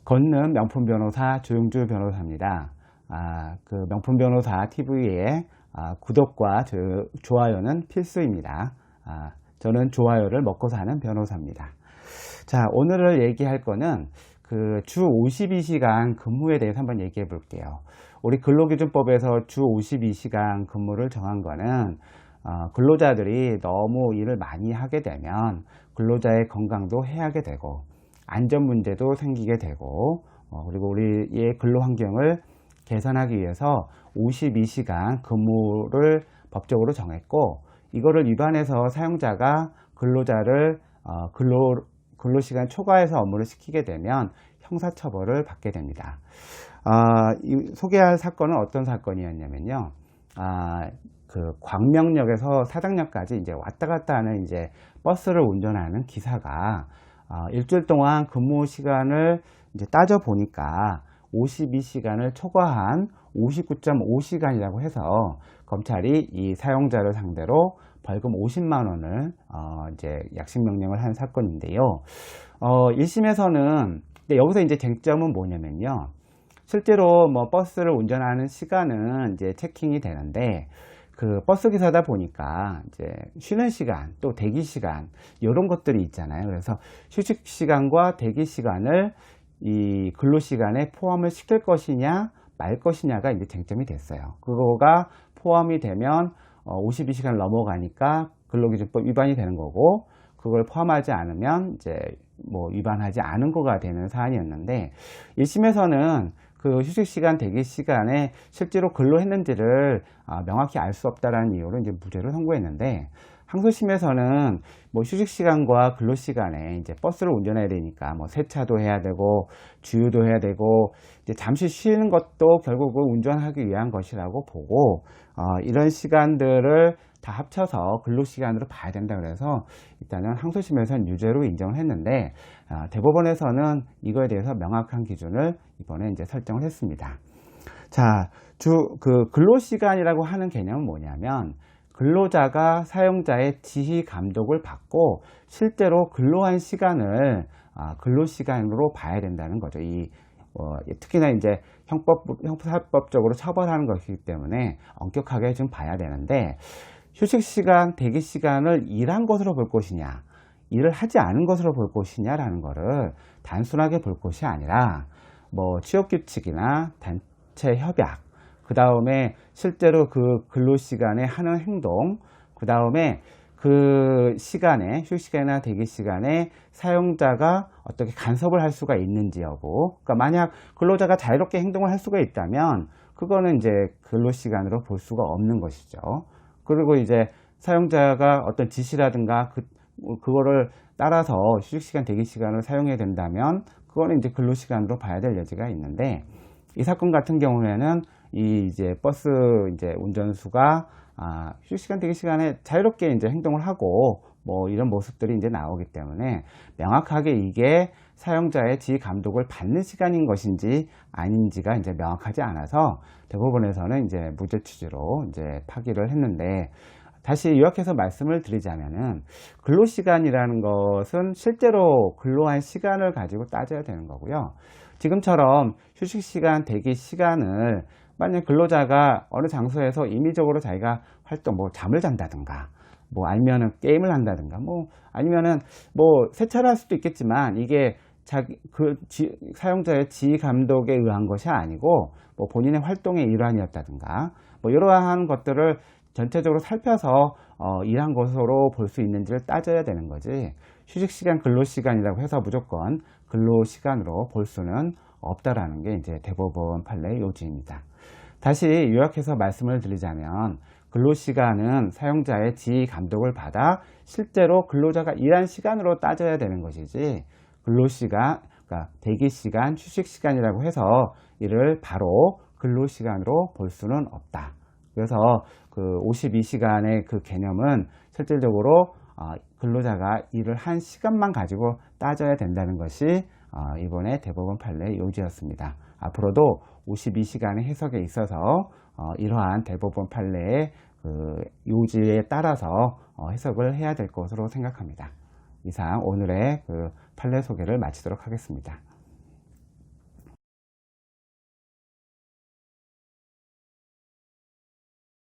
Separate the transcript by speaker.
Speaker 1: 걷는 명품 변호사 조용주 변호사입니다. 그 명품 변호사 TV의 구독과 좋아요는 필수입니다. 저는 좋아요를 먹고 사는 변호사입니다. 자, 오늘 얘기할 거는 그 주 52시간 근무에 대해서 한번 얘기해 볼게요. 우리 근로기준법에서 주 52시간 근무를 정한 거는 근로자들이 너무 일을 많이 하게 되면 근로자의 건강도 해하게 되고 안전 문제도 생기게 되고 그리고 우리의 근로 환경을 개선하기 위해서 52시간 근무를 법적으로 정했고, 이거를 위반해서 사용자가 근로자를 근로시간 초과해서 업무를 시키게 되면 형사처벌을 받게 됩니다. 소개할 사건은 어떤 사건이었냐면요. 그 광명역에서 사당역까지 이제 왔다 갔다 하는 이제 버스를 운전하는 기사가 일주일 동안 근무 시간을 이제 따져 보니까 52시간을 초과한 59.5시간이라고 해서 검찰이 이 사용자를 상대로 벌금 50만 원을 이제 약식 명령을 한 사건인데요. 1심에서는 근데 여기서 이제 쟁점은 뭐냐면요. 실제로 뭐 버스를 운전하는 시간은 이제 체킹이 되는데 그 버스 기사다 보니까 이제 쉬는 시간 또 대기 시간 이런 것들이 있잖아요. 그래서 휴식 시간과 대기 시간을 이 근로 시간에 포함을 시킬 것이냐 말 것이냐가 이제 쟁점이 됐어요. 그거가 포함이 되면 52시간을 넘어가니까 근로기준법 위반이 되는 거고, 그걸 포함하지 않으면 이제 뭐 위반하지 않은 거가 되는 사안이었는데, 1심에서는 그 휴식시간, 대기시간에 실제로 근로했는지를 명확히 알 수 없다라는 이유로 이제 무죄를 선고했는데, 항소심에서는 뭐 휴식시간과 근로시간에 이제 버스를 운전해야 되니까 뭐 세차도 해야 되고 주유도 해야 되고 이제 잠시 쉬는 것도 결국은 운전하기 위한 것이라고 보고, 이런 시간들을 다 합쳐서 근로시간으로 봐야 된다 그래서 일단은 항소심에서는 유죄로 인정을 했는데, 대법원에서는 이거에 대해서 명확한 기준을 이번에 이제 설정을 했습니다. 자, 그 근로시간이라고 하는 개념은 뭐냐면, 근로자가 사용자의 지휘 감독을 받고 실제로 근로한 시간을 근로시간으로 봐야 된다는 거죠. 특히나 이제 형사법적으로 처벌하는 것이기 때문에 엄격하게 좀 봐야 되는데, 휴식시간, 대기시간을 일한 것으로 볼 것이냐, 일을 하지 않은 것으로 볼 것이냐라는 거를 단순하게 볼 것이 아니라, 뭐 취업규칙이나 단체 협약, 그 다음에 실제로 그 근로시간에 하는 행동, 그 다음에 그 시간에, 휴식시간이나 대기시간에 사용자가 어떻게 간섭을 할 수가 있는지 여부. 그러니까 만약 근로자가 자유롭게 행동을 할 수가 있다면 그거는 이제 근로시간으로 볼 수가 없는 것이죠. 그리고 이제 사용자가 어떤 지시라든가 그거를 따라서 휴식시간, 대기시간을 사용해야 된다면 그거는 이제 근로시간으로 봐야 될 여지가 있는데, 이 사건 같은 경우에는 이제 버스 이제 운전수가 휴식시간, 대기시간에 자유롭게 이제 행동을 하고 뭐 이런 모습들이 이제 나오기 때문에 명확하게 이게 사용자의 지휘 감독을 받는 시간인 것인지 아닌지가 이제 명확하지 않아서 대법원에서는 이제 무죄 취지로 이제 파기를 했는데, 다시 요약해서 말씀을 드리자면은 근로시간이라는 것은 실제로 근로한 시간을 가지고 따져야 되는 거고요. 지금처럼 휴식시간, 대기시간을 만약 근로자가 어느 장소에서 임의적으로 자기가 뭐 잠을 잔다든가, 뭐 아니면은 게임을 한다든가, 뭐 아니면은 뭐 세차를 할 수도 있겠지만 이게 사용자의 지휘 감독에 의한 것이 아니고 뭐 본인의 활동의 일환이었다든가, 뭐 이러한 것들을 전체적으로 살펴서 일한 것으로 볼 수 있는지를 따져야 되는 거지, 휴식시간, 근로시간이라고 해서 무조건 근로시간으로 볼 수는 없다라는 게 이제 대법원 판례의 요지입니다. 다시 요약해서 말씀을 드리자면, 근로시간은 사용자의 지휘 감독을 받아 실제로 근로자가 일한 시간으로 따져야 되는 것이지, 근로시간, 그러니까 대기시간, 휴식시간이라고 해서 이를 바로 근로시간으로 볼 수는 없다. 그래서 그 52시간의 그 개념은 실질적으로 근로자가 일을 한 시간만 가지고 따져야 된다는 것이 이번에 대법원 판례의 요지였습니다. 앞으로도 52시간의 해석에 있어서 이러한 대법원 판례의 그 요지에 따라서 해석을 해야 될 것으로 생각합니다. 이상 오늘의 그 판례 소개를 마치도록 하겠습니다.